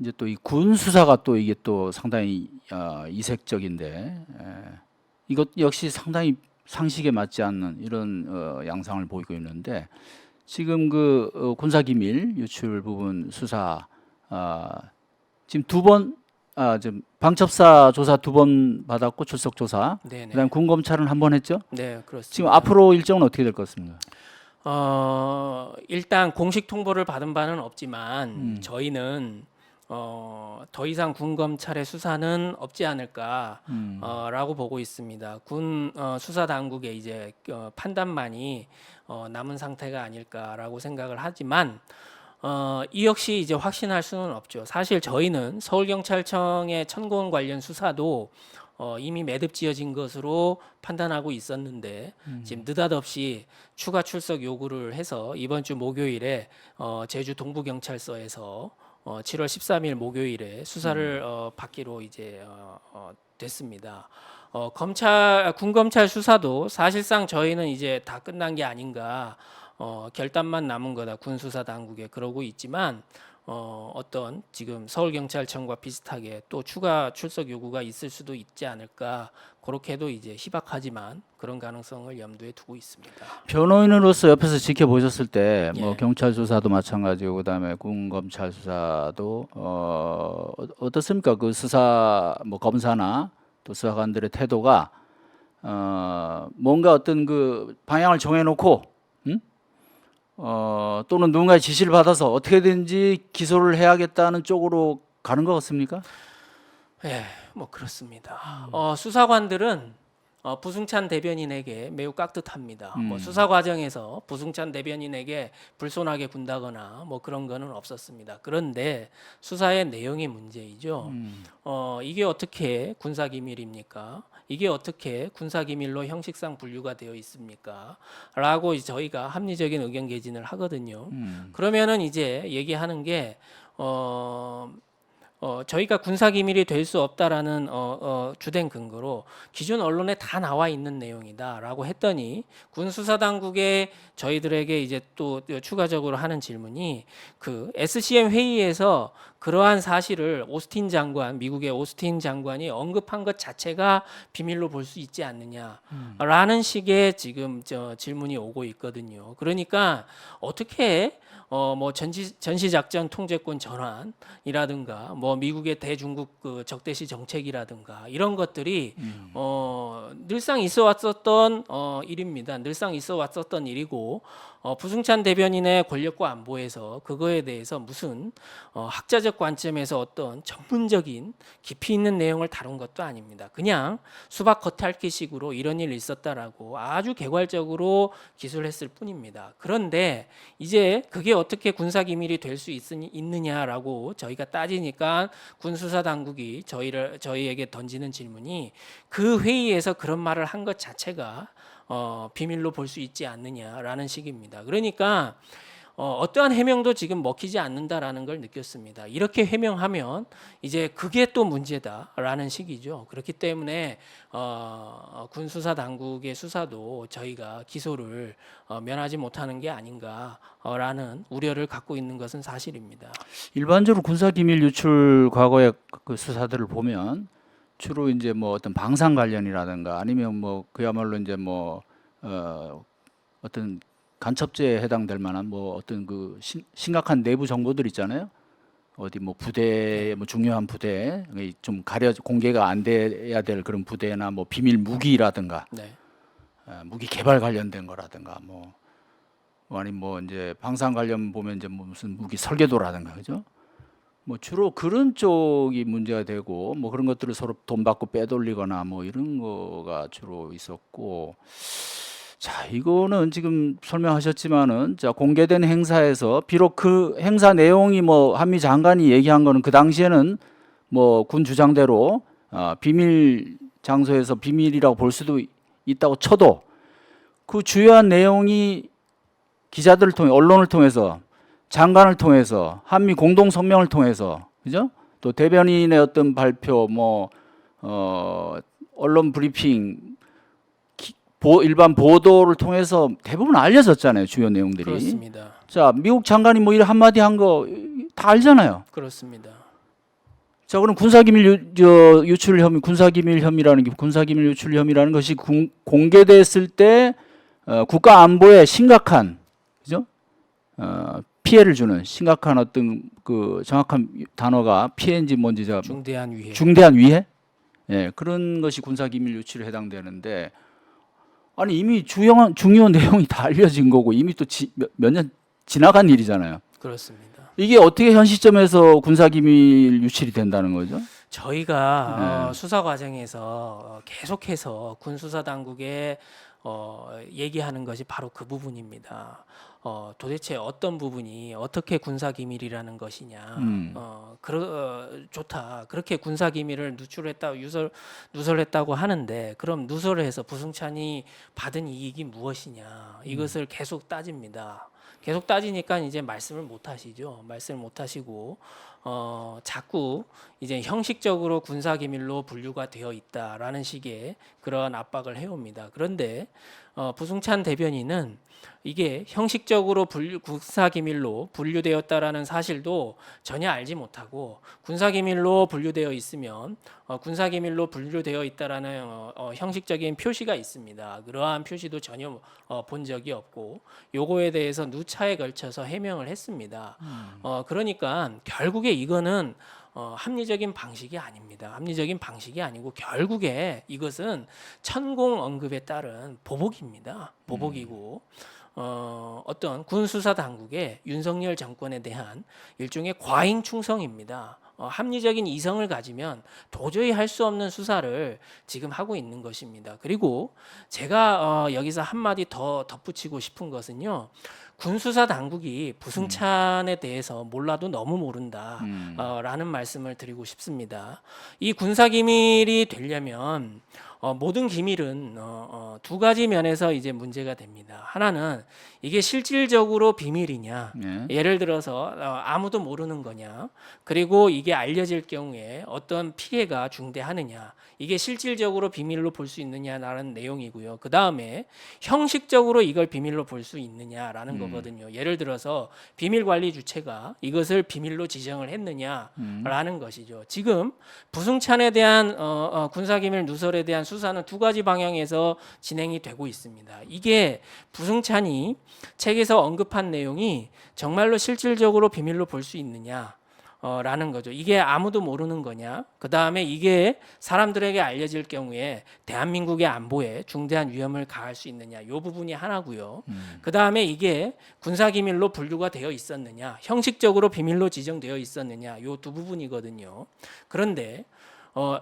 이제 또 이 군 수사가 또 이게 또 상당히 이색적인데 이것 역시 상당히 상식에 맞지 않는 이런 양상을 보이고 있는데 지금 그 군사기밀 유출 부분 수사 지금 지금 방첩사 조사 2번 받았고 출석 조사, 네네. 그다음 군 검찰은 1번 했죠. 네, 그렇습니다. 지금 앞으로 일정은 어떻게 될 것 같습니까? 일단 공식 통보를 받은 바는 없지만 저희는 더 이상 군 검찰의 수사는 없지 않을까 라고 보고 있습니다. 군 수사 당국의 이제 판단만이 남은 상태가 아닐까라고 생각을 하지만 이 역시 이제 확신할 수는 없죠. 사실 저희는 서울경찰청의 천공 관련 수사도 이미 매듭지어진 것으로 판단하고 있었는데 지금 느닷없이 추가 출석 요구를 해서 이번 주 목요일에 제주 동부경찰서에서 7월 13일 목요일에 수사를 받기로 이제 됐습니다. 군 검찰 수사도 사실상 저희는 이제 다 끝난 게 아닌가, 결단만 남은 거다 군 수사 당국에 그러고 있지만 어떤 지금 서울경찰청과 비슷하게 또 추가 출석 요구가 있을 수도 있지 않을까, 그렇게도 이제 희박하지만 그런 가능성을 염두에 두고 있습니다. 변호인으로서 옆에서 지켜보셨을 때 뭐 예. 경찰 수사도 마찬가지고 그다음에 군 검찰 수사도 어떻습니까? 그 수사 뭐 검사나 또 수사관들의 태도가 뭔가 어떤 그 방향을 정해놓고 또는 누군가의 지시를 받아서 어떻게든지 기소를 해야겠다는 쪽으로 가는 것 같습니까? 예, 뭐 그렇습니다. 수사관들은 부승찬 대변인에게 매우 깍듯합니다. 뭐 수사 과정에서 부승찬 대변인에게 불손하게 군다거나 뭐 그런 거는 없었습니다. 그런데 수사의 내용이 문제이죠. 이게 어떻게 군사기밀입니까? 이게 어떻게 군사기밀로 형식상 분류가 되어 있습니까? 라고 저희가 합리적인 의견 개진을 하거든요. 그러면은 이제 얘기하는 게 저희가 군사기밀이 될 수 없다라는 주된 근거로 기존 언론에 다 나와 있는 내용이다라고 했더니 군수사당국에 저희들에게 이제 또 추가적으로 하는 질문이 그 SCM 회의에서 그러한 사실을 미국의 오스틴 장관이 언급한 것 자체가 비밀로 볼 수 있지 않느냐라는 식의 지금 질문이 오고 있거든요. 그러니까 어떻게 뭐 전시작전 통제권 전환이라든가 뭐 미국의 대중국 그 적대시 정책이라든가 이런 것들이 늘상 있어 왔었던 일입니다. 늘상 있어 왔었던 일이고 부승찬 대변인의 권력과 안보에서 그거에 대해서 무슨 학자적 관점에서 어떤 전문적인 깊이 있는 내용을 다룬 것도 아닙니다. 그냥 수박 겉핥기식으로 이런 일이 있었다라고 아주 개괄적으로 기술을 했을 뿐입니다. 그런데 이제 그게 어떻게 군사기밀이 될 수 있느냐라고 저희가 따지니까 군수사 당국이 저희에게 던지는 질문이 그 회의에서 그런 말을 한 것 자체가 비밀로 볼 수 있지 않느냐라는 식입니다. 그러니까 어떠한 해명도 지금 먹히지 않는다라는 걸 느꼈습니다. 이렇게 해명하면 이제 그게 또 문제다라는 식이죠. 그렇기 때문에 군수사 당국의 수사도 저희가 기소를 면하지 못하는 게 아닌가라는 우려를 갖고 있는 것은 사실입니다. 일반적으로 군사기밀 유출 과거의 그 수사들을 보면 주로 이제 뭐 어떤 방산 관련이라든가 아니면 뭐 그야말로 이제 뭐 어떤 간첩죄에 해당될 만한 뭐 어떤 그 심각한 내부 정보들 있잖아요. 어디 뭐 부대 뭐 중요한 부대 좀 공개가 안 돼야 될 그런 부대나 뭐 비밀 무기라든가 네. 무기 개발 관련된 거라든가 뭐 아니면 뭐 이제 방산 관련 보면 이제 뭐 무슨 무기 설계도라든가 그죠? 뭐 주로 그런 쪽이 문제가 되고 뭐 그런 것들을 서로 돈 받고 빼돌리거나 뭐 이런 거가 주로 있었고, 자 이거는 지금 설명하셨지만은 자 공개된 행사에서 비록 그 행사 내용이 뭐 한미 장관이 얘기한 거는 그 당시에는 뭐 군 주장대로 비밀 장소에서 비밀이라고 볼 수도 있다고 쳐도 그 주요한 내용이 기자들을 통해 언론을 통해서 장관을 통해서 한미 공동 성명을 통해서 그죠? 또 대변인의 어떤 발표 뭐 언론 브리핑 일반 보도를 통해서 대부분 알려졌잖아요. 주요 내용들이. 그렇습니다. 자, 미국 장관이 뭐 이런 한마디 한 거 다 알잖아요. 그렇습니다. 자, 그럼 유출 혐의, 군사기밀 혐의라는 게 군사기밀 유출 혐의라는 것이 공개됐을 때 국가 안보에 심각한, 그죠? 피해를 주는 심각한 어떤 그 정확한 단어가 피해인지 뭔지 제가 중대한 위해. 중대한 위해? 예, 그런 것이 군사기밀 유출에 해당되는데 아니 이미 중요한 내용이 다 알려진 거고 이미 또 몇 년 지나간 일이잖아요. 그렇습니다. 이게 어떻게 현 시점에서 군사기밀 유출이 된다는 거죠? 저희가 수사 과정에서 계속해서 군수사 당국에 얘기하는 것이 바로 그 부분입니다. 도대체 어떤 부분이 어떻게 군사 기밀이라는 것이냐? 좋다. 그렇게 군사 기밀을 누설했다고 하는데 그럼 누설해서 부승찬이 받은 이익이 무엇이냐? 이것을 계속 따집니다. 계속 따지니까 이제 말씀을 못 하시죠. 말씀을 못 하시고 자꾸 이제 형식적으로 군사 기밀로 분류가 되어 있다라는 식의 그런 압박을 해옵니다. 그런데 부승찬 대변인은 이게 형식적으로 군사 기밀로 분류되었다라는 사실도 전혀 알지 못하고 군사 기밀로 분류되어 있으면 군사 기밀로 분류되어 있다라는 형식적인 표시가 있습니다. 그러한 표시도 전혀 본 적이 없고 요거에 대해서 누차에 걸쳐서 해명을 했습니다. 그러니까 결국에 이거는 합리적인 방식이 아닙니다. 합리적인 방식이 아니고 결국에 이것은 천공 언급에 따른 보복입니다. 보복이고 어떤 군수사 당국의 윤석열 정권에 대한 일종의 과잉 충성입니다. 합리적인 이성을 가지면 도저히 할 수 없는 수사를 지금 하고 있는 것입니다. 그리고 제가 여기서 한마디 더 덧붙이고 싶은 것은요. 군수사 당국이 부승찬에 대해서 몰라도 너무 모른다 라는 말씀을 드리고 싶습니다. 이 군사기밀이 되려면 모든 기밀은 두 가지 면에서 이제 문제가 됩니다. 하나는 이게 실질적으로 비밀이냐, 예를 들어서 아무도 모르는 거냐, 그리고 이게 알려질 경우에 어떤 피해가 중대하느냐, 이게 실질적으로 비밀로 볼 수 있느냐라는 내용이고요. 그 다음에 형식적으로 이걸 비밀로 볼 수 있느냐라는 거거든요. 예를 들어서 비밀 관리 주체가 이것을 비밀로 지정을 했느냐라는 것이죠. 지금 부승찬에 대한 군사기밀 누설에 대한 수사는 두 가지 방향에서 진행이 되고 있습니다. 이게 부승찬이 책에서 언급한 내용이 정말로 실질적으로 비밀로 볼 수 있느냐 라는 거죠. 이게 아무도 모르는 거냐? 그 다음에 이게 사람들에게 알려질 경우에 대한민국의 안보에 중대한 위험을 가할 수 있느냐? 이 부분이 하나고요. 그 다음에 이게 군사기밀로 분류가 되어 있었느냐? 형식적으로 비밀로 지정되어 있었느냐? 이 두 부분이거든요. 그런데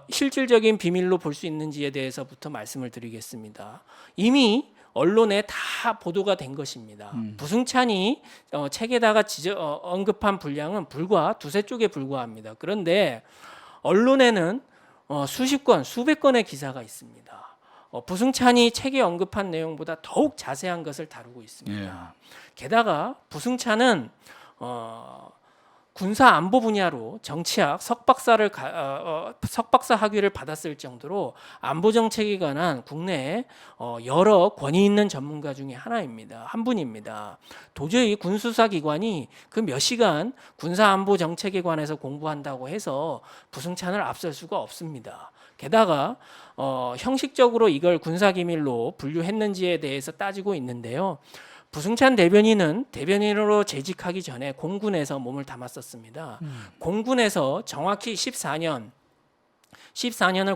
실질적인 비밀로 볼 수 있는지에 대해서부터 말씀을 드리겠습니다. 이미 언론에 다 보도가 된 것입니다. 부승찬이 책에다가 언급한 분량은 불과 두세 쪽에 불과합니다. 그런데 언론에는 수십 건, 수백 건의 기사가 있습니다. 부승찬이 책에 언급한 내용보다 더욱 자세한 것을 다루고 있습니다. 게다가 부승찬은 군사 안보 분야로 정치학 석박사 학위를 받았을 정도로 안보 정책에 관한 국내에 여러 권위 있는 전문가 중에 한 분입니다. 도저히 군수사 기관이 그 몇 시간 군사 안보 정책에 관해서 공부한다고 해서 부승찬을 앞설 수가 없습니다. 게다가 형식적으로 이걸 군사 기밀로 분류했는지에 대해서 따지고 있는데요. 부승찬 대변인은 대변인으로 재직하기 전에 공군에서 몸을 담았었습니다. 공군에서 정확히 14년을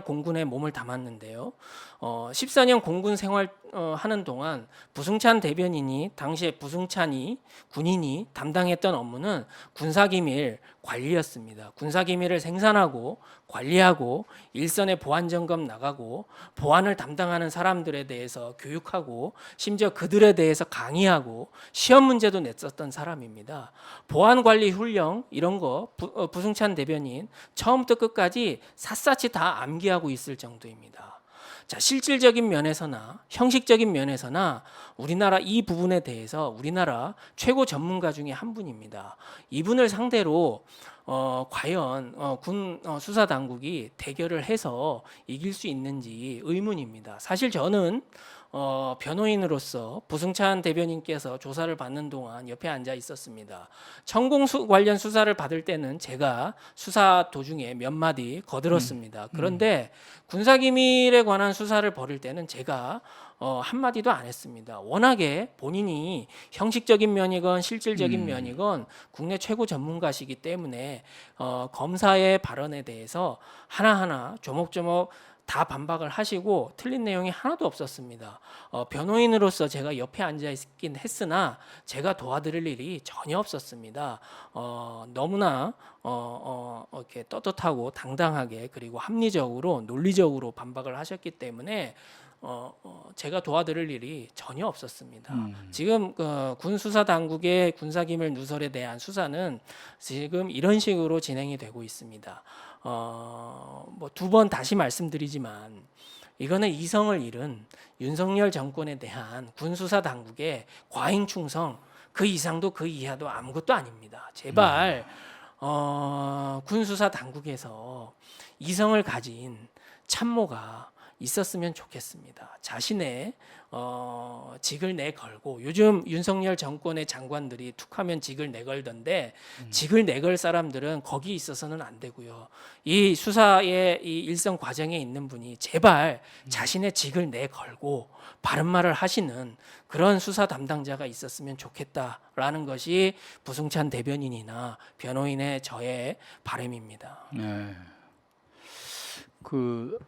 공군에 몸을 담았는데요. 14년 공군 생활하는 동안 부승찬 대변인이 당시에 부승찬이 군인이 담당했던 업무는 군사기밀 관리였습니다. 군사기밀을 생산하고 관리하고 일선에 보안 점검 나가고 보안을 담당하는 사람들에 대해서 교육하고 심지어 그들에 대해서 강의하고 시험 문제도 냈었던 사람입니다. 보안 관리 훈령 이런 거 부승찬 대변인 처음부터 끝까지 샅샅이 다 암기하고 있을 정도입니다. 자, 실질적인 면에서나 형식적인 면에서나 우리나라 이 부분에 대해서 우리나라 최고 전문가 중에 한 분입니다. 이분을 상대로 과연 군 수사 당국이 대결을 해서 이길 수 있는지 의문입니다. 사실 저는 변호인으로서 부승찬 대변인께서 조사를 받는 동안 옆에 앉아 있었습니다. 천공 관련 수사를 받을 때는 제가 수사 도중에 몇 마디 거들었습니다. 그런데 군사기밀에 관한 수사를 벌일 때는 제가 한마디도 안 했습니다. 워낙에 본인이 형식적인 면이건 실질적인 면이건 국내 최고 전문가시기 때문에 검사의 발언에 대해서 하나하나 조목조목 다 반박을 하시고 틀린 내용이 하나도 없었습니다. 변호인으로서 제가 옆에 앉아 있긴 했으나 제가 도와드릴 일이 전혀 없었습니다. 너무나 이렇게 떳떳하고 당당하게 그리고 합리적으로 논리적으로 반박을 하셨기 때문에 제가 도와드릴 일이 전혀 없었습니다. 지금 군 수사 당국의 군사기밀 누설에 대한 수사는 지금 이런 식으로 진행이 되고 있습니다. 뭐 두 번 다시 말씀드리지만 이거는 이성을 잃은 윤석열 정권에 대한 군 수사 당국의 과잉 충성, 그 이상도 그 이하도 아무것도 아닙니다. 제발 군 수사 당국에서 이성을 가진 참모가 있었으면 좋겠습니다. 자신의 직을 내걸고 요즘 윤석열 정권의 장관들이 툭하면 직을 내걸던데 직을 내걸 사람들은 거기 있어서는 안 되고요. 이 수사의 이 일선 과정에 있는 분이 제발 자신의 직을 내걸고 바른 말을 하시는 그런 수사 담당자가 있었으면 좋겠다라는 것이 부승찬 대변인이나 변호인의 저의 바람입니다. 네. 그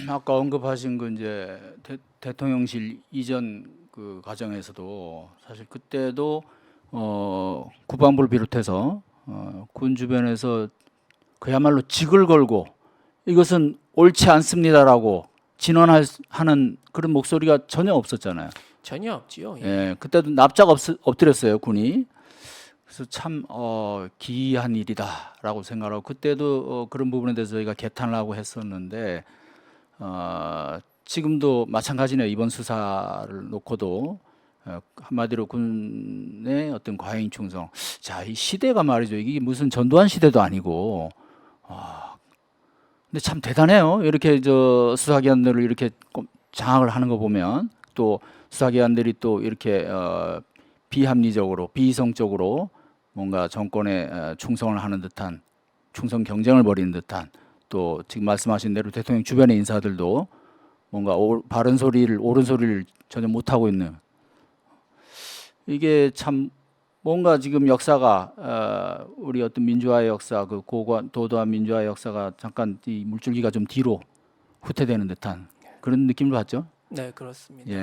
아까 언급하신 그 이제 대통령실 이전 그 과정에서도 사실 그때도 국방부를 비롯해서 군 주변에서 그야말로 직을 걸고 이것은 옳지 않습니다라고 진언하는 그런 목소리가 전혀 없었잖아요. 전혀 없지요. 예. 예, 그때도 납작 엎드렸어요 군이. 그래서 참 기이한 일이다라고 생각하고 그때도 그런 부분에 대해서 저희가 개탄을 하고 했었는데 지금도 마찬가지네요. 이번 수사를 놓고도 한마디로 군의 어떤 과잉 충성. 자, 이 시대가 말이죠. 이게 무슨 전두환 시대도 아니고. 근데 참 대단해요. 이렇게 저 수사기관들을 이렇게 장악을 하는 거 보면 또 수사기관들이 또 이렇게 비합리적으로 비이성적으로 뭔가 정권에 충성을 하는 듯한 충성 경쟁을 벌이는 듯한 또 지금 말씀하신 대로 대통령 주변의 인사들도 뭔가 바른 소리를 옳은 소리를 전혀 못 하고 있는 이게 참 뭔가 지금 역사가 우리 어떤 민주화의 역사 그 도도한 민주화의 역사가 잠깐 이 물줄기가 좀 뒤로 후퇴되는 듯한 그런 느낌을 받죠. 네, 그렇습니다. 예.